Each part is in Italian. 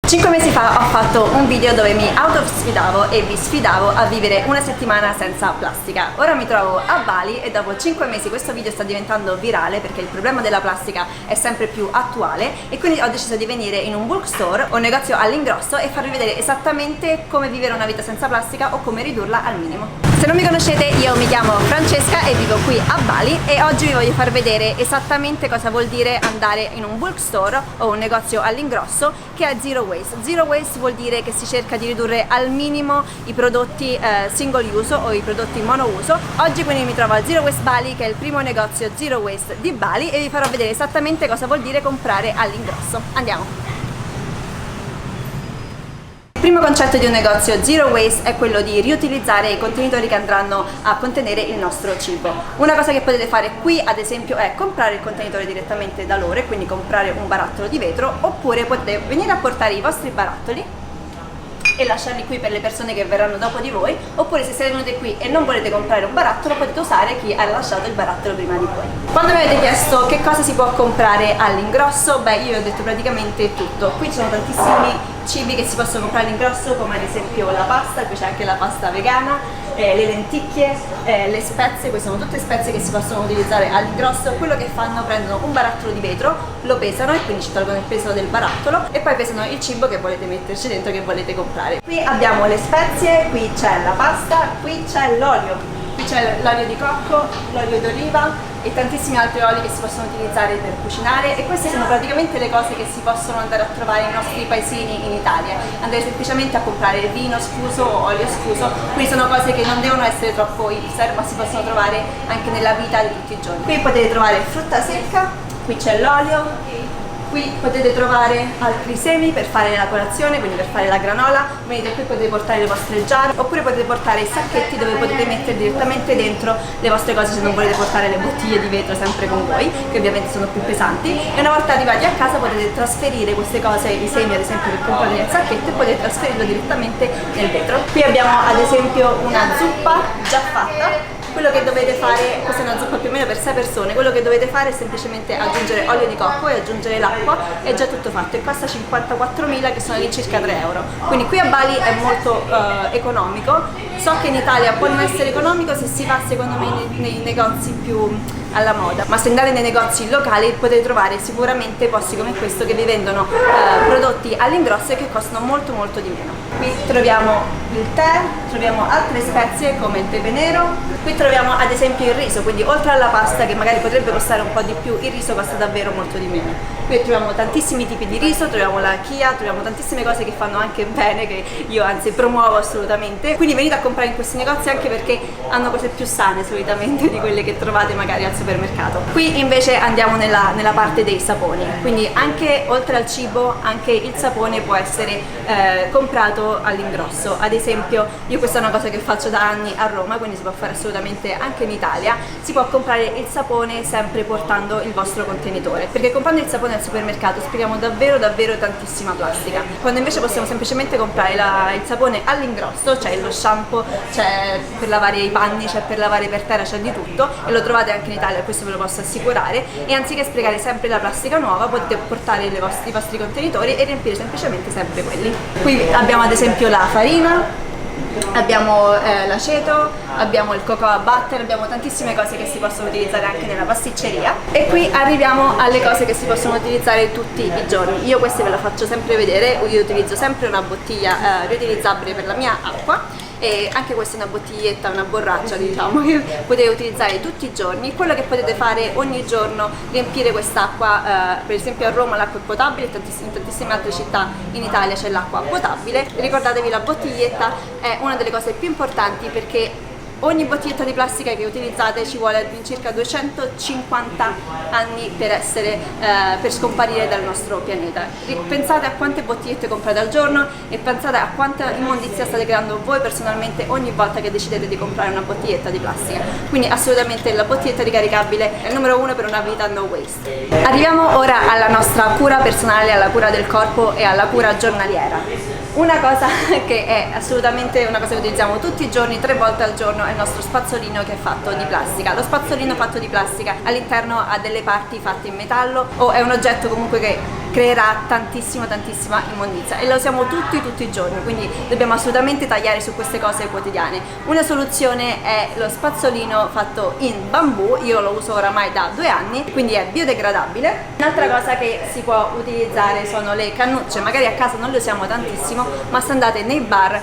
5 mesi fa ho fatto un video dove mi autosfidavo e vi sfidavo a vivere una settimana senza plastica. Ora mi trovo a Bali e dopo 5 mesi questo video sta diventando virale perché il problema della plastica è sempre più attuale e quindi ho deciso di venire in un bulk store, un negozio all'ingrosso, e farvi vedere esattamente come vivere una vita senza plastica o come ridurla al minimo. Se non mi conoscete, io mi chiamo Francesca e vivo qui a Bali e oggi vi voglio far vedere esattamente cosa vuol dire andare in un bulk store o un negozio all'ingrosso che è zero waste. Zero waste vuol dire che si cerca di ridurre al minimo i prodotti single use o i prodotti monouso. Oggi quindi mi trovo a Zero Waste Bali, che è il primo negozio zero waste di Bali, e vi farò vedere esattamente cosa vuol dire comprare all'ingrosso. Andiamo! Il primo concetto di un negozio zero waste è quello di riutilizzare i contenitori che andranno a contenere il nostro cibo. Una cosa che potete fare qui ad esempio è comprare il contenitore direttamente da loro, quindi comprare un barattolo di vetro, oppure potete venire a portare i vostri barattoli e lasciarli qui per le persone che verranno dopo di voi, oppure se siete venuti qui e non volete comprare un barattolo potete usare chi ha lasciato il barattolo prima di voi. Quando mi avete chiesto che cosa si può comprare all'ingrosso, beh, io vi ho detto praticamente tutto. Qui ci sono tantissimi cibi che si possono comprare all'ingrosso, come ad esempio la pasta, qui c'è anche la pasta vegana, le lenticchie, le spezie. Queste sono tutte spezie che si possono utilizzare all'ingrosso. Quello che fanno, prendono un barattolo di vetro, lo pesano e quindi ci tolgono il peso del barattolo e poi pesano il cibo che volete metterci dentro, che volete comprare. Qui abbiamo le spezie, qui c'è la pasta, qui c'è l'olio. Qui c'è l'olio di cocco, l'olio d'oliva e tantissimi altri oli che si possono utilizzare per cucinare, e queste sono praticamente le cose che si possono andare a trovare nei nostri paesini in Italia. Andare semplicemente a comprare vino sfuso o olio sfuso, quindi sono cose che non devono essere troppo hipster ma si possono trovare anche nella vita di tutti i giorni. Qui potete trovare frutta secca, qui c'è l'olio. Qui potete trovare altri semi per fare la colazione, quindi per fare la granola. Venite qui, potete portare le vostre jar, oppure potete portare i sacchetti dove potete mettere direttamente dentro le vostre cose se non volete portare le bottiglie di vetro sempre con voi, che ovviamente sono più pesanti. E una volta arrivati a casa potete trasferire queste cose, i semi ad esempio che comprate nel sacchetto, e potete trasferirlo direttamente nel vetro. Qui abbiamo ad esempio una zuppa già fatta. Quello che dovete fare, questa è una zuppa più o meno per 6 persone, quello che dovete fare è semplicemente aggiungere olio di cocco e aggiungere l'acqua, è già tutto fatto e costa 54.000, che sono all'incirca 3 euro. Quindi qui a Bali è molto economico. So che in Italia può non essere economico se si va secondo me nei negozi più alla moda, ma se andate nei negozi locali potete trovare sicuramente posti come questo che vi vendono prodotti all'ingrosso e che costano molto di meno. Qui troviamo il tè, troviamo altre spezie come il pepe nero, qui troviamo ad esempio il riso, quindi oltre alla pasta che magari potrebbe costare un po' di più, il riso costa davvero molto di meno. Qui troviamo tantissimi tipi di riso, troviamo la chia, troviamo tantissime cose che fanno anche bene, che io anzi promuovo assolutamente. Quindi venite a comprare in questi negozi anche perché hanno cose più sane solitamente di quelle che trovate magari al supermercato. Qui invece andiamo nella parte dei saponi, quindi anche oltre al cibo anche il sapone può essere comprato all'ingrosso. Ad esempio io questa è una cosa che faccio da anni a Roma, quindi si può fare assolutamente anche in Italia. Si può comprare il sapone sempre portando il vostro contenitore, perché comprando il sapone al supermercato sprechiamo davvero tantissima plastica, quando invece possiamo semplicemente comprare il sapone all'ingrosso. C'è lo shampoo, c'è per lavare i panni, c'è per lavare per terra, c'è di tutto e lo trovate anche in Italia, questo ve lo posso assicurare. E anziché sprecare sempre la plastica nuova potete portare i vostri contenitori e riempire semplicemente sempre quelli. Qui abbiamo ad esempio la farina, abbiamo l'aceto, abbiamo il cocoa butter, abbiamo tantissime cose che si possono utilizzare anche nella pasticceria. E qui arriviamo alle cose che si possono utilizzare tutti i giorni. Io queste ve le faccio sempre vedere. Io utilizzo sempre una bottiglia riutilizzabile per la mia acqua, e anche questa è una bottiglietta, una borraccia diciamo, che potete utilizzare tutti i giorni. Quello che potete fare ogni giorno, riempire quest'acqua, per esempio a Roma l'acqua è potabile, in tantissime altre città in Italia c'è l'acqua potabile. Ricordatevi, la bottiglietta è una delle cose più importanti, perché ogni bottiglietta di plastica che utilizzate ci vuole circa 250 anni per scomparire dal nostro pianeta. Pensate a quante bottigliette comprate al giorno e pensate a quanta immondizia state creando voi personalmente ogni volta che decidete di comprare una bottiglietta di plastica. Quindi assolutamente la bottiglietta ricaricabile è il numero 1 per una vita no waste. Arriviamo ora alla nostra cura personale, alla cura del corpo e alla cura giornaliera. Una cosa che è assolutamente una cosa che utilizziamo tutti i giorni, 3 volte al giorno, è il nostro spazzolino, che è fatto di plastica. Lo spazzolino fatto di plastica all'interno ha delle parti fatte in metallo, o è un oggetto comunque che creerà tantissima immondizia e la usiamo tutti i giorni, quindi dobbiamo assolutamente tagliare su queste cose quotidiane. Una soluzione è lo spazzolino fatto in bambù, io lo uso oramai da 2 anni, quindi è biodegradabile. Un'altra cosa che si può utilizzare sono le cannucce, magari a casa non le usiamo tantissimo, ma se andate nei bar,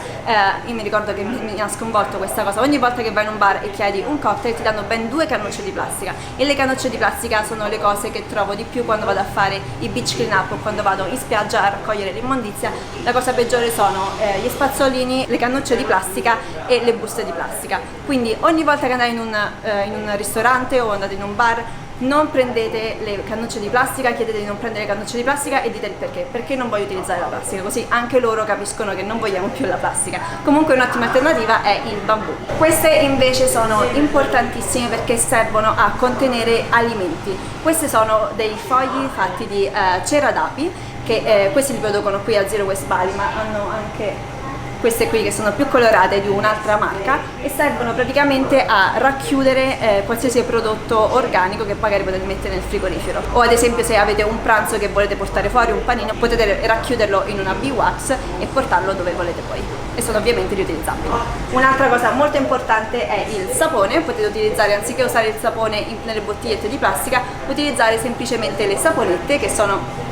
io mi ricordo che mi ha sconvolto questa cosa, ogni volta che vai in un bar e chiedi un cocktail ti danno ben 2 cannucce di plastica, e le cannucce di plastica sono le cose che trovo di più quando vado a fare i beach clean up o quando vado in spiaggia a raccogliere l'immondizia. La cosa peggiore sono gli spazzolini, le cannucce di plastica e le buste di plastica, quindi ogni volta che andate in un ristorante o andate in un bar non prendete le cannucce di plastica, chiedete di non prendere le cannucce di plastica e dite il perché non voglio utilizzare la plastica, così anche loro capiscono che non vogliamo più la plastica. Comunque un'ottima alternativa è il bambù. Queste invece sono importantissime perché servono a contenere alimenti. Questi sono dei fogli fatti di cera d'api, che questi li producono qui a Zero Waste Bali, ma hanno anche queste qui che sono più colorate di un'altra marca e servono praticamente a racchiudere qualsiasi prodotto organico che magari potete mettere nel frigorifero, o ad esempio se avete un pranzo che volete portare fuori, un panino, potete racchiuderlo in una Beeswax e portarlo dove volete poi, e sono ovviamente riutilizzabili. Un'altra cosa molto importante è il sapone. Potete utilizzare, anziché usare il sapone nelle bottigliette di plastica, utilizzare semplicemente le saponette, che sono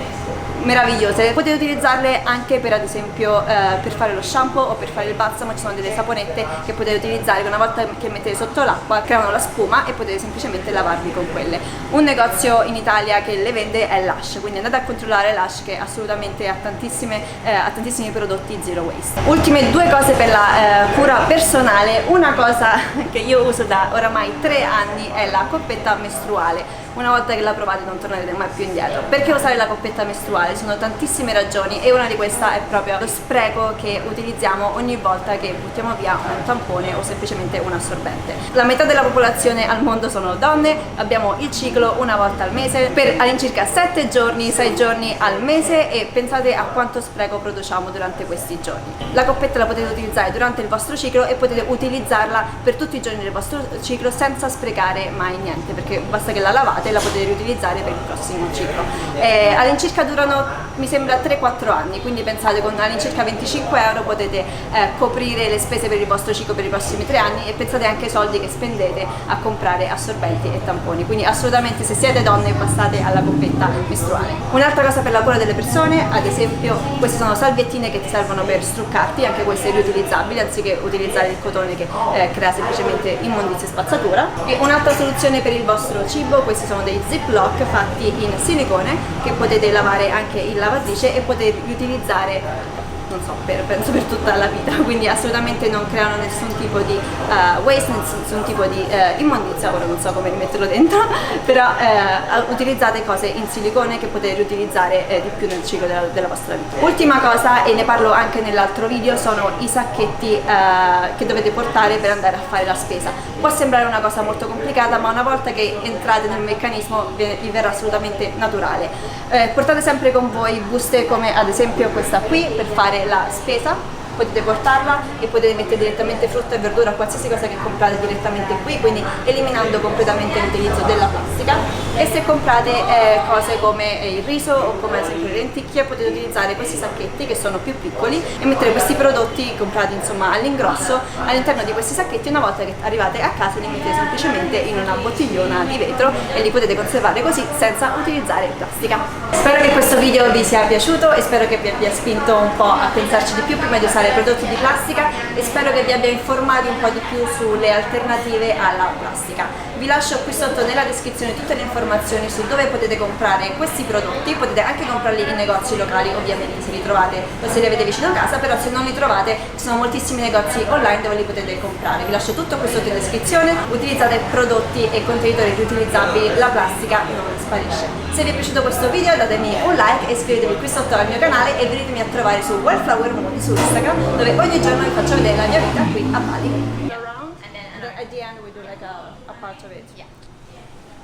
meravigliose. Potete utilizzarle anche per, ad esempio, per fare lo shampoo o per fare il balsamo. Ci sono delle saponette che potete utilizzare che una volta che mettete sotto l'acqua creano la spuma e potete semplicemente lavarvi con quelle. Un negozio in Italia che le vende è Lush, quindi andate a controllare Lush, che assolutamente ha tantissimi prodotti zero waste. Ultime 2 cose per la cura personale. Una cosa che io uso da oramai 3 anni è la coppetta mestruale. Una volta che la provate non tornerete mai più indietro. Perché usare la coppetta mestruale? Ci sono tantissime ragioni e una di queste è proprio lo spreco che utilizziamo ogni volta che buttiamo via un tampone o semplicemente un assorbente. La metà della popolazione al mondo sono donne, abbiamo il ciclo una volta al mese per all'incirca 7 giorni, 6 giorni al mese, e pensate a quanto spreco produciamo durante questi giorni. La coppetta la potete utilizzare durante il vostro ciclo e potete utilizzarla per tutti i giorni del vostro ciclo senza sprecare mai niente, perché basta che la lavate e la potete riutilizzare per il prossimo ciclo. All'incirca durano, mi sembra, 3-4 anni, quindi pensate con all'incirca 25 euro potete coprire le spese per il vostro ciclo per i prossimi 3 anni, e pensate anche ai soldi che spendete a comprare assorbenti e tamponi, quindi assolutamente se siete donne passate alla coppetta mestruale. Un'altra cosa per la cura delle persone, ad esempio queste sono salviettine che ti servono per struccarti, anche queste riutilizzabili anziché utilizzare il cotone che crea semplicemente immondizia e spazzatura. E un'altra soluzione per il vostro cibo, questi sono dei ziplock fatti in silicone che potete lavare anche in lavatrice e potete riutilizzare, non so, penso per tutta la vita, quindi assolutamente non creano nessun tipo di waste, nessun tipo di immondizia. Ora non so come rimetterlo dentro, però utilizzate cose in silicone che potete riutilizzare di più nel ciclo della vostra vita. Ultima cosa, e ne parlo anche nell'altro video, sono i sacchetti che dovete portare per andare a fare la spesa. Può sembrare una cosa molto complicata, ma una volta che entrate nel meccanismo vi verrà assolutamente naturale. Portate sempre con voi buste come ad esempio questa qui per fare la spesa, potete portarla e potete mettere direttamente frutta e verdura, qualsiasi cosa che comprate direttamente qui, quindi eliminando completamente l'utilizzo della plastica. E se comprate cose come il riso o come ad esempio le lenticchie, potete utilizzare questi sacchetti che sono più piccoli e mettere questi prodotti comprati insomma all'ingrosso all'interno di questi sacchetti. Una volta che arrivate a casa li mettete semplicemente in una bottigliona di vetro e li potete conservare così senza utilizzare plastica. Spero che questo video vi sia piaciuto e spero che vi abbia spinto un po' a pensarci di più prima di usare prodotti di plastica, e spero che vi abbia informati un po' di più sulle alternative alla plastica. Vi lascio qui sotto nella descrizione tutte le informazioni su dove potete comprare questi prodotti. Potete anche comprarli in negozi locali, ovviamente se li trovate o se li avete vicino casa, però se non li trovate ci sono moltissimi negozi online dove li potete comprare. Vi lascio tutto qui sotto in descrizione. Utilizzate prodotti e contenitori riutilizzabili, la plastica non sparisce. Se vi è piaciuto questo video datemi un like e iscrivetevi qui sotto al mio canale e venitemi a trovare su Wildflower Moon su Instagram, dove ogni giorno vi faccio vedere la mia vita qui a Bali. At the end we do like a part of it. Yeah.